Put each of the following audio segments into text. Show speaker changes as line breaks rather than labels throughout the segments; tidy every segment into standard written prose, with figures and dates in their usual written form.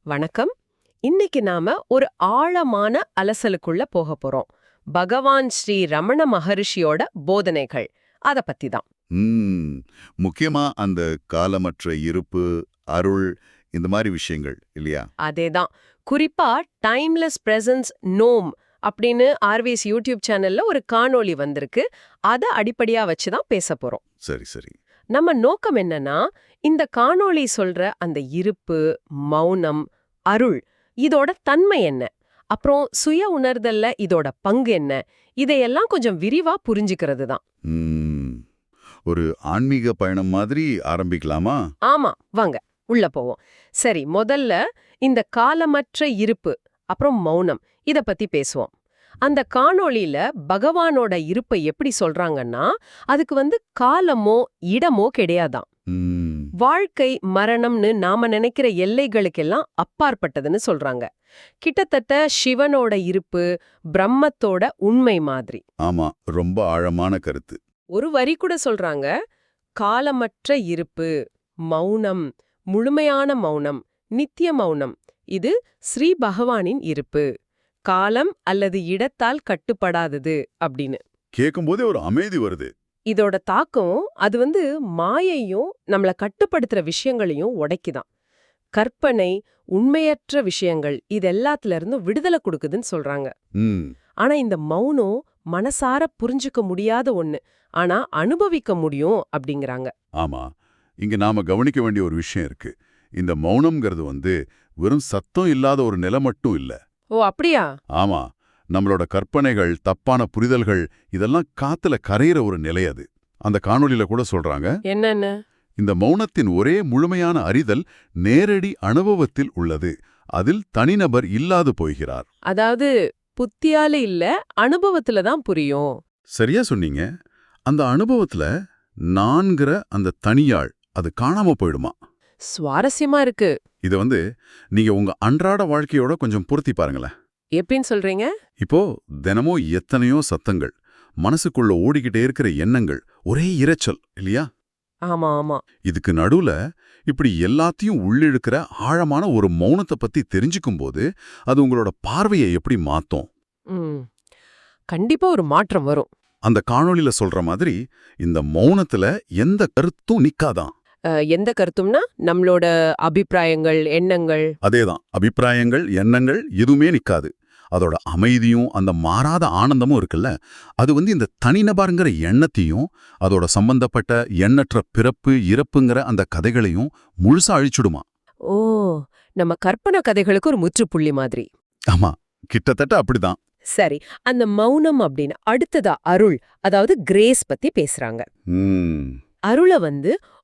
வணக்கம். இன்னைக்கு நாம ஒரு ஆழமான அலசலுக்குள்ள போக போறோம். பகவான் ஸ்ரீ ரமண மகரிஷியோட போதனைகள் அத பத்தி தான்.
ம் முக்கியமா அந்த காலமற்ற இருப்பு, அருள் இந்த மாதிரி விஷயங்கள் இல்லையா?
அதேதான். குறிப்பா டைம்லெஸ் பிரசன்ஸ் நோம் அப்படின்னு ஆர்விஎஸ் யூடியூப் சேனல்ல ஒரு காணொளி வந்திருக்கு. அத அடிப்படையா வச்சு தான் பேச போறோம்.
சரி சரி.
நம்ம நோக்கம் என்னன்னா, இந்த காணொளி சொல்ற அந்த இருப்பு, மௌனம், அருள் இதோட தன்மை என்ன? அப்புறம் சுய உணர்தல்ல இதோட பங்கு என்ன? இதையெல்லாம் கொஞ்சம் விரிவா புரிஞ்சுக்கிறது தான்.
ம் ஒரு ஆன்மீக பயணம் மாதிரி ஆரம்பிக்கலாமா?
ஆமா, வாங்க உள்ள போவோம். சரி, முதல்ல இந்த காலமற்ற இருப்பு, அப்புறம் மௌனம் இத பத்தி பேசுவோம். அந்த காணொளியில பகவானோட இருப்பை எப்படி சொல்றாங்கன்னா, அதுக்கு காலமோ இடமோ கிடையாதாம்.
ம்
வாழ்க்கை மரணம்னு நாம நினைக்கிற எல்லைகளுக்கெல்லாம் அப்பாற்பட்டதுன்னு சொல்றாங்க. கிட்டத்தட்ட சிவனோட இருப்பு பிரம்மத்தோட உண்மை மாதிரி.
ஆமா, ரொம்ப ஆழமான கருத்து.
ஒரு வரி கூட சொல்றாங்க, காலமற்ற இருப்பு, மௌனம், முழுமையான மௌனம், நித்திய மௌனம், இது ஸ்ரீ பகவானின் இருப்பு, காலம் அல்லது இடத்தால் கட்டுப்படாதது அப்படின்னு.
கேட்கும்போதே ஒரு அமைதி வருது.
இதோட தாக்கம் அது மாயையும் நம்மள கட்டுப்படுத்துற விஷயங்களையும் உடைக்குதாம். கற்பனை, உண்மையற்ற விஷயங்கள் இது எல்லாத்துல இருந்தும் விடுதலை கொடுக்குதுன்னு சொல்றாங்க.
ம்
ஆனா இந்த மௌனம் மனசார புரிஞ்சுக்க முடியாத ஒண்ணு, ஆனா அனுபவிக்க முடியும் அப்படிங்கறாங்க.
ஆமா, இங்க நாம கவனிக்க வேண்டிய ஒரு விஷயம் இருக்கு. இந்த மௌனம்ங்கிறது வெறும் சத்தம் இல்லாத ஒரு நிலை மட்டும் இல்ல.
ஓ அப்படியா?
ஆமா, நம்மளோட கற்பனைகள், தப்பான புரிதல்கள் இதெல்லாம் காத்துல கரையிற ஒரு நிலை அது. அந்த காணொளியில கூட சொல்றாங்க,
என்னன்னு?
இந்த மௌனத்தின் ஒரே முழுமையான அறிதல் நேரடி அனுபவத்தில் உள்ளது. அதில் தனிநபர் இல்லாது போகிறார்.
அதாவது புத்தியால இல்ல, அனுபவத்துல தான் புரியும்.
சரியா சொன்னீங்க. அந்த அனுபவத்துல நான்கிற அந்த தனியாள் அது காணாம போயிடுமா?
சுவாரஸ்யமா இருக்கு.
இத நீங்க உங்க அன்றாட வாழ்க்கையோட கொஞ்சம் பொருத்தி பாருங்களேன்.
எப்படின்னு சொல்றீங்க?
இப்போ தினமும் எத்தனையோ சத்தங்கள், மனசுக்குள்ள ஓடிக்கிட்டே இருக்கிற எண்ணங்கள், ஒரே இரைச்சல் இல்லையா?
ஆமா ஆமா.
இதுக்கு நடுவுல இப்படி எல்லாத்தையும் உள்ளிழுக்கிற ஆழமான ஒரு மௌனத்தை பத்தி தெரிஞ்சுக்கும்போது அது உங்களோட பார்வையை எப்படி மாத்தும்?
ம் கண்டிப்பா ஒரு மாற்றம் வரும்.
அந்த காணொளியில சொல்ற மாதிரி இந்த மௌனத்துல எந்த கருத்தும் நிக்காதான்.
எந்த கருத்தும்னா நம்மளோட அபிப்பிராயங்கள், எண்ணங்கள்.
அதேதான், அபிப்பிராயங்கள், எண்ணங்கள் எதுவுமே நிக்காது. அதோட அமைதியும் அந்த மாறாத ஆனந்தமும் இருக்குல்ல, அது இந்த தனிநபருங்கிற எண்ணத்தையும் அதோட சம்பந்தப்பட்ட எண்ணற்ற பிறப்பு இறப்புங்கிற அந்த கதைகளையும் முழுசா அழிச்சுடுமா.
ஓ, நம்ம கற்பனை கதைகளுக்கு ஒரு முற்றுப்புள்ளி மாதிரி.
ஆமா, கிட்டத்தட்ட அப்படிதான்.
சரி, அந்த மௌனம் அப்படின்னு அடுத்ததா அருள், அதாவது கிரேஸ் பத்தி பேசுறாங்க.
ம்
அருளை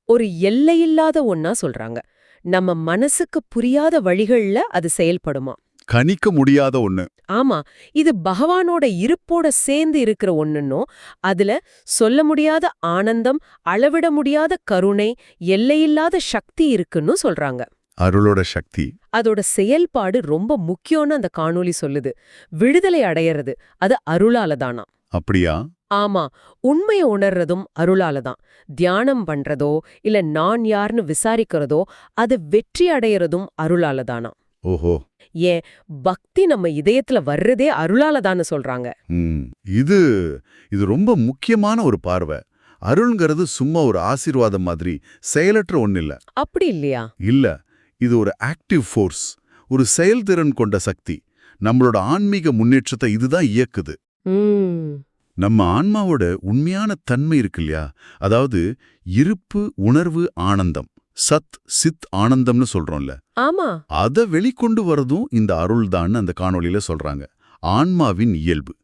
ஒரு எல்லையில்லாத ஒன்னா சொல்றாங்க. நம்ம மனசுக்கு புரியாத வழிகள்ல அது செயல்படுமா.
கணிக்க முடியாத ஒண்ணு.
ஆமா, இது பகவானோட இருப்போட சேர்ந்து இருக்கிற ஒண்ணுன்னும், அதுல சொல்ல முடியாத ஆனந்தம், அளவிட முடியாத கருணை, எல்லையில்லாத சக்தி இருக்குன்னு சொல்றாங்க.
அருளோட சக்தி,
அதோட செயல்பாடு ரொம்ப முக்கியம்னு அந்த காணொளி சொல்லுது. விடுதலை அடையறது அது அருளால தானா.
அப்படியா?
ஆமா, உண்மையை உணர்றதும் அருளால தான். தியானம் பண்றதோ இல்ல நான் யார்னு விசாரிக்கிறதோ அது வெற்றி அடையறதும் அருளால தானா.
ஓஹோ.
ஏன் பக்தி நம்ம இதயத்துல வர்றதே அருளால தான்னு சொல்றாங்க.
ம் இது இது ரொம்ப முக்கியமான ஒரு பார்வை. அருள்ங்கிறது சும்மா ஒரு ஆசீர்வாதம் மாதிரி செயலற்ற ஒண்ணு இல்ல.
அப்படி இல்லையா?
இல்ல, இது ஒரு ஆக்டிவ் ஃபோர்ஸ், ஒரு செயல்திறன் கொண்ட சக்தி. நம்மளோட ஆன்மீக முன்னேற்றத்தை இதுதான் இயக்குது. நம்ம ஆன்மாவோட உண்மையான தன்மை இருக்கு இல்லையா, அதாவது இருப்பு, உணர்வு, ஆனந்தம், சத் சித் ஆனந்தம்னு சொல்றோம்ல,
ஆமா,
அத வெளிக்கொண்டு வரதும் இந்த அருள்தான்னு அந்த காணொளியில சொல்றாங்க. ஆன்மாவின் இயல்பு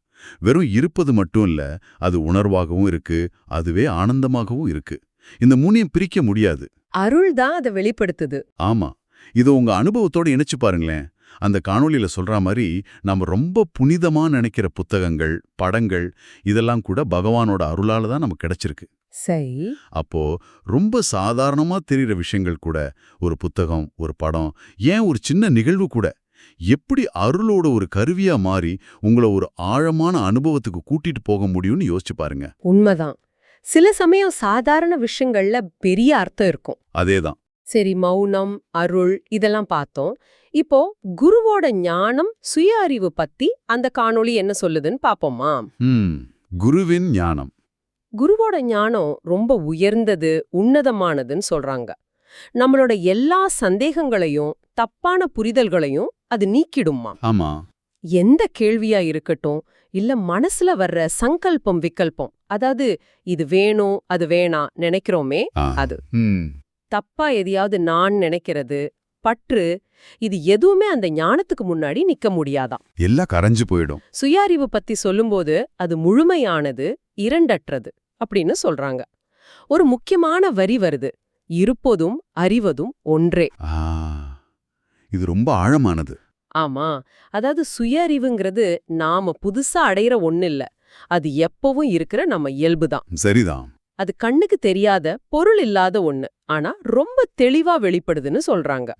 வெறும் இருப்பது மட்டும் இல்ல, அது உணர்வாகவும் இருக்கு, அதுவே ஆனந்தமாகவும் இருக்கு. இந்த மூணையும் பிரிக்க முடியாது.
அருள் தான் அதை வெளிப்படுத்துது.
ஆமா, இதை உங்க அனுபவத்தோட இணைச்சு பாருங்களேன். அந்த காணொளியில சொல்ற மாதிரி நாம ரொம்ப புனிதமா நினைக்கிற புத்தகங்கள், படங்கள் இதெல்லாம் கூட பகவானோட அருளால தான் நமக்கு கிடைச்சிருக்கு.
சரி.
அப்போ ரொம்ப சாதாரணமா தெரிகிற விஷயங்கள் கூட, ஒரு புத்தகம், ஒரு படம், ஏன் ஒரு சின்ன நிகழ்வு கூட எப்படி அருளோட ஒரு கருவியா மாறி உங்களை ஒரு ஆழமான அனுபவத்துக்கு கூட்டிட்டு போக முடியும்னு யோசிச்சு பாருங்க.
உண்மைதான். சில சமயம் சாதாரண விஷயங்கள்ல பெரிய அர்த்தம் இருக்கும்.
அதேதான்.
சரி, மௌனம், அருள் இதெல்லாம் பார்த்தோம். இப்போ குருவோட ஞானம், சுய அறிவு பத்தி அந்த காணொளி என்ன சொல்லுதுன்னு பாப்போமா?
குருவின் ஞானம்.
குருவோட ஞானம் ரொம்ப உயர்ந்தது, உன்னதமானதுன்னு சொல்றாங்க. நம்மளோட எல்லா சந்தேகங்களையும் தப்பான புரிதல்களையும் அது நீக்கிடுமா?
ஆமா.
எந்த கேள்வியா இருக்கட்டும், இல்ல மனசுல வர்ற சங்கல்பம் விகல்பம், அதாவது இது வேணும் அது வேணாம் நினைக்கிறோமே அது, தப்பா எதையாவது நான் நினைக்கிறது, பற்று, இது எதுவுமே அந்த ஞானத்துக்கு முன்னாடி நிக்க முடியாதாம்.
எல்லாம் கரைஞ்சு போயிடும்.
சுய அறிவு பத்தி சொல்லும்போது அது முழுமையானது, இரண்டற்றது அப்படின்னு சொல்றாங்க. ஒரு முக்கியமான வரி வருது, இருப்பதும் அறிவதும் ஒன்றே.
இது ரொம்ப ஆழமானது.
ஆமா, அதாவது சுய அறிவுங்கிறது நாம புதுசா அடையிற ஒண்ணில்ல, அது எப்பவும் இருக்கிற நம்ம இயல்புதான்.
சரிதான்.
அது கண்ணுக்கு தெரியாத, பொருள் இல்லாத ஒண்ணு, ஆனா ரொம்ப தெளிவா வெளிப்படுதுன்னு சொல்றாங்க.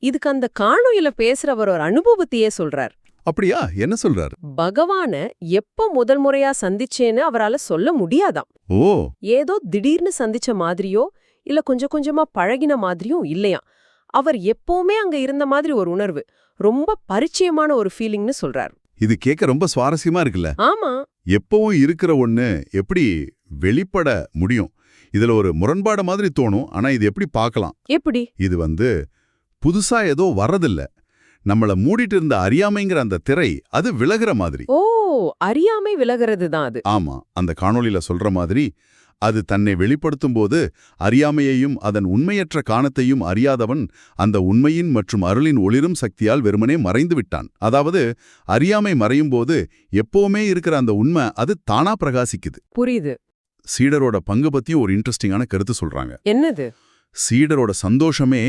இதுக்கு அந்த காணொளியில பேசுறவர் ஒரு அனுபவத்தையே சொல்றார்.
அப்படியா? என்ன சொல்றார்?
பகவான எப்ப முதல் முறையா சந்திச்சேன்னு அவரால சொல்ல முடியாதாம்.
ஓ.
ஏதோ திடீர்னு சந்திச்ச மாதிரியோ இல்ல கொஞ்சம் கொஞ்சமா பழகின மாதிரியும் இல்லையாம். அவர் எப்பவுமே அங்க இருந்த மாதிரி ஒரு உணர்வு, ரொம்ப பரிச்சயமான ஒரு ஃபீலிங்னு சொல்றார்.
இது கேட்க ரொம்ப சுவாரஸ்யமா இருக்குல்ல?
ஆமா.
எப்பவும் இருக்கிற ஒண்ணு எப்படி வெளிப்பட முடியும்? இதுல ஒரு முரண்பாடு மாதிரி தோணும். ஆனா இது எப்படி பார்க்கலாம்?
எப்படி?
இது புதுசா ஏதோ வர்றதில்ல. நம்மள மூடிட்டு இருந்த அறியாமைங்கிற அந்த திரை அது விலகுற மாதிரி.
ஓ, அறியாமை விலகிறது தான் அது.
ஆமா, அந்த காணொளியில சொல்ற மாதிரி அது தன்னை வெளிப்படுத்தும் போது அறியாமையையும் அதன் உண்மையற்ற காணத்தையும் அறியாதவன் அந்த உண்மையின் மற்றும் அருளின் ஒளிரும் சக்தியால் வெறுமனே மறைந்து விட்டான். அதாவது அறியாமை மறையும் போது எப்பவுமே இருக்கிற அந்த உண்மை அது தானா பிரகாசிக்குது.
புரியுது.
சீடரோட பங்கு பத்தி ஒரு இன்ட்ரெஸ்டிங்கான கருத்து சொல்றாங்க.
என்னது?
சீடரோட சந்தோஷமே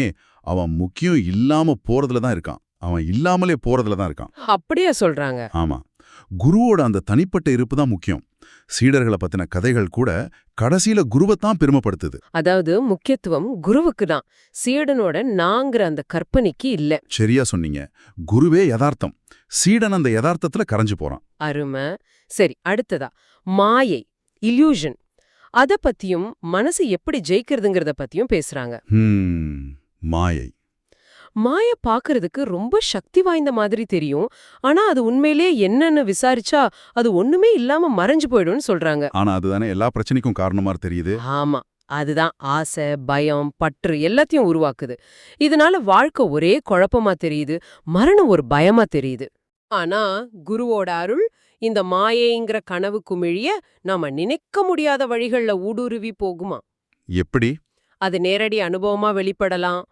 அவன் முக்கியம் இல்லாம போறதுல தான் இருக்கான். அவன் இல்லாமலே போறதுல தான் இருக்கான்.
அப்படியே சொல்றாங்க.
ஆமா, குருவோட அந்த தனிப்பட்ட இருப்பு தான் முக்கியம். சீடர்களை பத்தின கதைகள் கூட கடைசியில குருவைத்தான் பெருமைப்படுத்துது.
அதாவது முக்கியத்துவம் குருவுக்கு தான், சீடனோட நாங்கிற அந்த கற்பனைக்கு இல்ல.
சரியா சொன்னீங்க. குருவே யதார்த்தம், சீடன் அந்த யதார்த்தத்துல கரைஞ்சு போறான்.
அருமை. சரி, அடுத்ததா மாயை, இல்யூஷன், அத பத்தியும் மனசு எப்படி ஜெயிக்கிறதுங்கிறத பத்தியும் பேசுறாங்க.
மாயை.
மாய பாக்குறதுக்கு ரொம்ப சக்தி வாய்ந்த மாதிரி தெரியும். ஆனா அது உண்மையிலேயே என்னன்னு விசாரிச்சா அது ஒண்ணுமே இல்லாம மறைஞ்சு போயிடும்னு சொல்றாங்க.
ஆனா அதுதானே எல்லா பிரச்சனைக்கும் காரணமா தெரியுது.
ஆமா, அதுதான் ஆசை, பயம், பற்று எல்லாத்தையும் உருவாக்குது. இதனால வாழ்க்கை ஒரே குழப்பமா தெரியுது, மரணம் ஒரு பயமா தெரியுது. ஆனா குருவோட அருள் இந்த மாயைங்கிற கனவு குமிழிய நாம நினைக்க முடியாத வழிகள்ல ஊடுருவி போகுமா.
எப்படி?
அது நேரடி அனுபவமா வெளிப்படலாம்,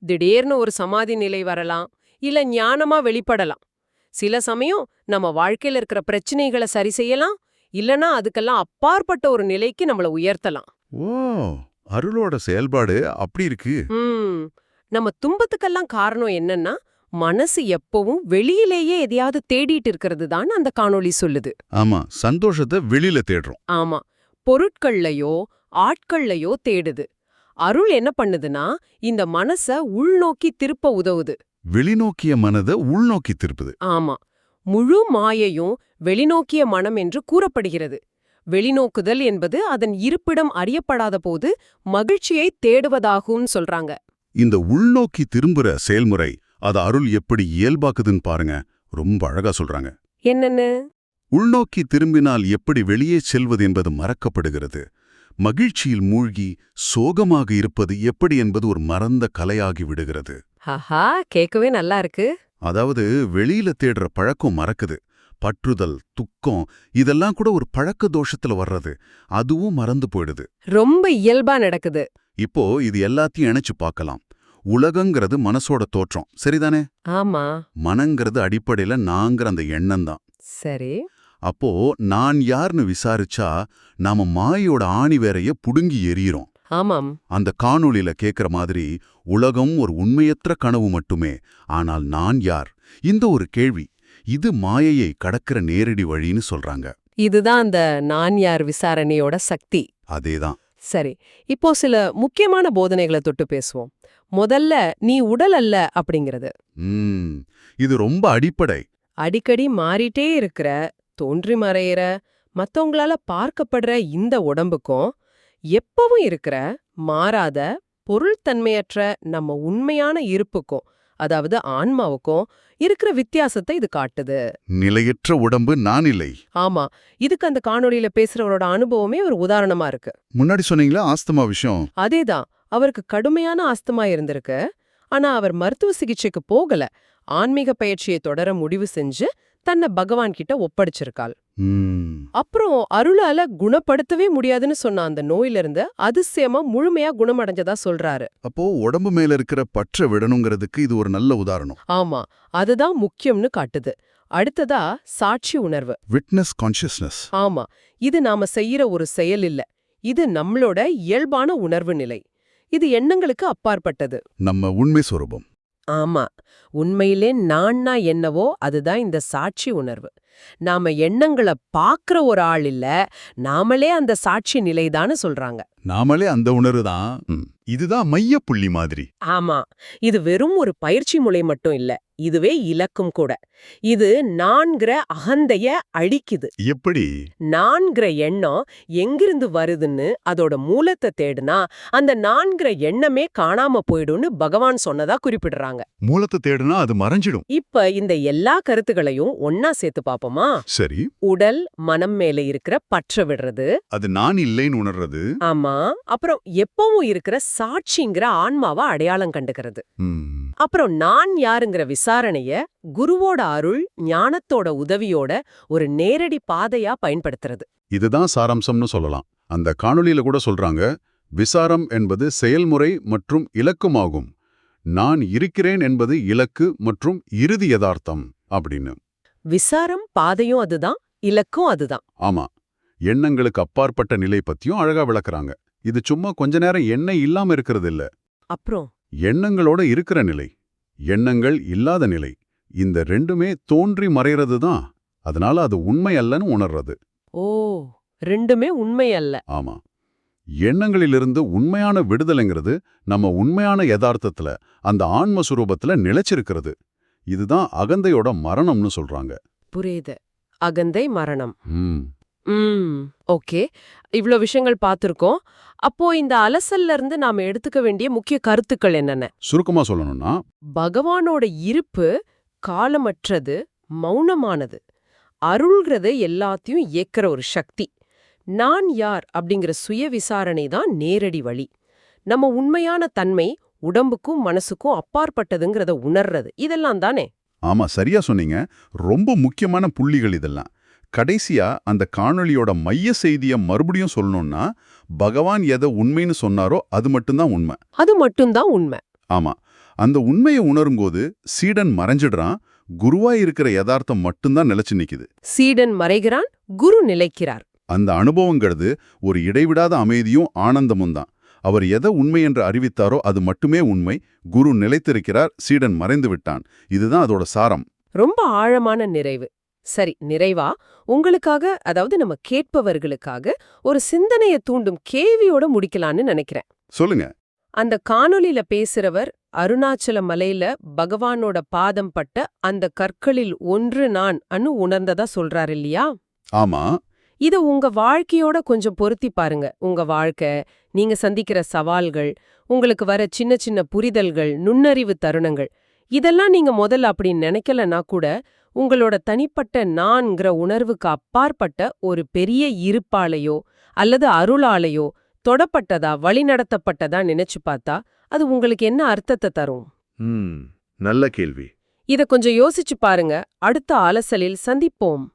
திடீர்னு ஒரு சமாதி நிலை வரலாம், இல்ல ஞானமா வெளிப்படலாம். சில சமயம் நம்ம வாழ்க்கையில இருக்கிற பிரச்சனைகளை சரி செய்யலாம், இல்லனா அதுக்கெல்லாம் அப்பாற்பட்ட ஒரு நிலைக்கு நம்மள உயர்த்தலாம்.
ஓ, அருளோட செயல்பாடு அப்படி இருக்கு.
நம்ம துன்பத்துக்கெல்லாம் காரணம் என்னன்னா, மனசு எப்பவும் வெளியிலேயே எதையாவது தேடிட்டு இருக்கிறது தான் அந்த காணொளி சொல்லுது.
ஆமா, சந்தோஷத்தை வெளியில தேடுறோம்.
ஆமா, பொருட்கள்லயோ ஆட்கள்லயோ தேடுது. அருள் என்ன பண்ணுதுன்னா இந்த மனச உள்நோக்கி திருப்ப உதவுது.
வெளிநோக்கிய மனதை உள்நோக்கி திருப்புது.
ஆமா, முழு மாயையும் வெளிநோக்கிய மனம் என்று கூறப்படுகிறது. வெளிநோக்குதல் என்பது அதன் இருப்பிடம் அறியப்படாத போது மகிழ்ச்சியை தேடுவதாகும் சொல்றாங்க.
இந்த உள்நோக்கி திரும்புற செயல்முறை அது அருள் எப்படி இயல்பாக்குதுன்னு பாருங்க. ரொம்ப அழகா சொல்றாங்க.
என்னன்னு?
உள்நோக்கி திரும்பினால் எப்படி வெளியே செல்வது என்பது மறக்கப்படுகிறது. மகிழ்ச்சியில் மூழ்கி சோகமாக இருப்பது எப்படி என்பது ஒரு மறந்த கலையாகி விடுகிறது.
ஆஹா, கேட்கவே நல்லா இருக்கு.
அதாவது வெளியில தேடுற பழக்கம் மறக்குது. பற்றுதல், துக்கம் இதெல்லாம் கூட ஒரு பழக்க தோஷத்துல வர்றது, அதுவும் மறந்து போயிடுது.
ரொம்ப இயல்பா நடக்குது.
இப்போ இது எல்லாத்தையும் இணைச்சு பார்க்கலாம். உலகங்கிறது மனசோட தோற்றம், சரிதானே?
ஆமா.
மனங்கிறது அடிப்படையில நாங்கிற அந்த எண்ணம் தான்.
சரி.
அப்போ நான் யார்னு விசாரிச்சா நாம மாயோட ஆணி வேறைய புடுங்கி எறிகிறோம்.
ஆமாம்.
அந்த காணொளியில கேக்குற மாதிரி உலகம் ஒரு உண்மையற்ற கனவு மட்டுமே, ஆனால் நான் யார்? இந்த ஒரு கேள்வி, இது மாயையை கடக்கிற நேரடி வழின்னு சொல்றாங்க.
இதுதான் அந்த நான் யார் விசாரணையோட சக்தி.
அதேதான்.
சரி, இப்போ சில முக்கியமான போதனைகளை தொட்டு பேசுவோம். முதல்ல நீ உடல் அல்ல அப்படிங்கிறது.
இது ரொம்ப அடிப்படை.
அடிக்கடி மாறிட்டே இருக்கிற, தோன்றி மறையிற, மத்தவங்களால பார்க்கப்படுற இந்த உடம்புக்கும் எப்பவும் இருக்கிற மாறாத பொருள்தன்மையற்ற நம்ம உண்மையான இருப்புக்கும், அதாவது ஆன்மாவுக்கும் இருக்கிற வித்தியாசத்தை இது காட்டுது.
நிலையற்ற உடம்பு நான் இல்லை.
ஆமா, இதுக்கு அந்த காணொளியில பேசுறவரோட அனுபவமே ஒரு உதாரணமா இருக்கு.
முன்னாடி சொன்னீங்களா ஆஸ்துமா விஷயம்?
அதேதான், அவருக்கு கடுமையான ஆஸ்துமா இருந்திருக்கு. ஆனா அவர் மருத்துவ சிகிச்சைக்கு போகல, ஆன்மீக பயிற்சியை தொடர முடிவு செஞ்சு தன்னை பகவான் கிட்ட ஒப்படைச்சிருக்காள். அப்புறம் அருளால குணப்படுத்தவே முடியாதுன்னு சொன்ன அந்த நோயிலிருந்து அதிசயமா முழுமையா குணமடைஞ்சதா சொல்றாரு.
அப்போ உடம்பு மேல இருக்கிற பற்ற விடணுங்கிறதுக்கு இது ஒரு நல்ல உதாரணம்.
ஆமா, அதுதான் முக்கியம்னு காட்டுது. அடுத்ததா சாட்சி உணர்வு.
Witness consciousness.
ஆமா, இது நாம செய்யற ஒரு செயல் இல்ல, இது நம்மளோட இயல்பான உணர்வு நிலை. இது எண்ணங்களுக்கு அப்பாற்பட்டது.
நம்ம உண்மை சொரூபம்.
ஆமா, உண்மையிலே நான்னா என்னவோ அதுதான் இந்த சாட்சி உணர்வு. நாம எண்ணங்களை பாக்குற ஒரு ஆள் இல்ல, நாமளே அந்த சாட்சி நிலைதான்னு சொல்றாங்க.
நாமளே அந்த உணர்வு தான். இதுதான் மைய புள்ளி மாதிரி.
ஆமா, இது வெறும் ஒரு பயிற்சி முறை மட்டும் இல்ல, இதுவே இலக்கும் கூட. இது நான்கிற அகந்தைய அழிக்குது.
எப்படி?
நான்கிற எண்ணம் எங்கிருந்து வருதுன்னு அதோட மூலத்தை தேடுனா அந்த நான்கிற எண்ணமே காணாம போயிடும்னு பகவான் சொன்னதா குறிப்பிடுறாங்க.
மூலத்தை தேடுனா அது மறைஞ்சிடும்.
இப்ப இந்த எல்லா கருத்துகளையும் ஒன்னா சேர்த்து பாப்போமா?
சரி.
உடல் மனம் மேல இருக்கிற பற்ற விடுறது,
அது நான் இல்லைன்னு உணர்றது.
ஆமா. அப்புறம் எப்பவும் இருக்கிற சாட்சிங்கிற ஆன்மாவை அடையாளம் கண்டுக்கிறது. அப்புறம் நான் யாருங்கிற விசாரணைய குருவோட அருள் ஞானத்தோட உதவியோட ஒரு நேரடி பாதையா பயன்படுத்துறது.
இதுதான் சாராம்சம்னு சொல்லலாம். அந்த காணொளியில கூட சொல்றாங்க, விசாரம் என்பது செயல்முறை மற்றும் இலக்குமாகும். நான் இருக்கிறேன் என்பது இலக்கு மற்றும் இறுதி யதார்த்தம் அப்படின்னு.
விசாரம் பாதையும் அதுதான், இலக்கும் அதுதான்.
ஆமா, எண்ணங்களுக்கு அப்பாற்பட்ட நிலை பத்தியும் அழகா விளக்குறாங்க. இது சும்மா கொஞ்ச நேரம் எண்ணெய் இல்லாம இருக்கிறது இல்ல,
அப்புறம்
எண்ணங்களோட இருக்கிற நிலை, எண்ணங்கள் இல்லாத நிலை. இந்த ரெண்டுமே தோன்றி மறைறது தான். அதனால அது உண்மை அல்லன்னு உணர்றது.
ஓ, ரெண்டுமே உண்மை அல்ல.
ஆமா, எண்ணங்களிலிருந்து உண்மையான விடுதலைங்கிறது நம்ம உண்மையான யதார்த்தத்துல, அந்த ஆன்ம சுரூபத்துல நிலைச்சிருக்கிறது. இதுதான் அகந்தையோட மரணம்னு சொல்றாங்க.
புரியுது, அகந்தை மரணம். ஓகே, இவ்ளோ விஷயங்கள் பார்த்திருக்கோம். அப்போ இந்த அலசல்ல இருந்து நாம எடுத்துக்க வேண்டிய முக்கிய கருத்துக்கள் என்னென்ன?
சுருக்கமா சொல்லணும்னா,
பகவானோட இருப்பு காலமற்றது, மௌனமானது. அருள்கிறது எல்லாத்தையும் இயக்கிற ஒரு சக்தி. நான் யார் அப்படிங்கிற சுய விசாரணை தான் நேரடி வழி. நம்ம உண்மையான தன்மை உடம்புக்கும் மனசுக்கும் அப்பாற்பட்டதுங்கிறத உணர்றது, இதெல்லாம் தானே?
ஆமா, சரியா சொன்னீங்க. ரொம்ப முக்கியமான புள்ளிகள் இதெல்லாம். கடைசியா அந்த காணொளியோட மைய செய்திய மறுபடியும் சொல்லணும்னா, பகவான் எதை உண்மைன்னு சொன்னாரோ அது மட்டும்தான் உண்மை.
அது மட்டும்தான் உண்மை.
ஆமா, அந்த உண்மையை உணரும்போது சீடன் மறைஞ்சிடுறான், குருவாய் இருக்கிற யதார்த்தம் மட்டும்தான் நிலைச்சு நிக்குது.
சீடன் மறைகிறான், குரு நிலைக்கிறார்.
அந்த அனுபவங்கிறது ஒரு இடைவிடாத அமைதியும் ஆனந்தமும் தான். அவர் எதை உண்மை என்று அறிவித்தாரோ அது மட்டுமே உண்மை. குரு நிலைத்திருக்கிறார், சீடன் மறைந்து விட்டான். இதுதான் அதோட சாரம்.
ரொம்ப ஆழமான நிறைவு. சரி, நிறைவா உங்களுக்காக, அதாவது நம்ம கேட்பவர்களுக்காக ஒரு சிந்தனைய தூண்டும் கேள்வியோட முடிக்கலான்னு நினைக்கிறேன்.
சொல்லுங்க.
அந்த காணொளியில பேசுறவர் அருணாச்சல மலையில பகவானோட பாதம் பட்ட அந்த கற்களில் ஒன்று நான் அன்னு உணர்ந்ததா சொல்றாரு இல்லையா?
ஆமா.
இத உங்க வாழ்க்கையோட கொஞ்சம் பொருத்தி பாருங்க. உங்க வாழ்க்கை, நீங்க சந்திக்கிற சவால்கள், உங்களுக்கு வர சின்ன சின்ன புரிதல்கள், நுண்ணறிவு தருணங்கள், இதெல்லாம் நீங்க முதல்ல அப்படி நினைக்கலனா கூட உங்களோட தனிப்பட்ட நான்கிற உணர்வுக்கு அப்பாற்பட்ட ஒரு பெரிய இருப்பாலையோ அல்லது அருளாலையோ தொடப்பட்டதா, வழிநடத்தப்பட்டதா நினைச்சு பார்த்தா அது உங்களுக்கு என்ன அர்த்தத்தை தரும்?
நல்ல கேள்வி.
இத கொஞ்சம் யோசிச்சு பாருங்க. அடுத்த அலசலில் சந்திப்போம்.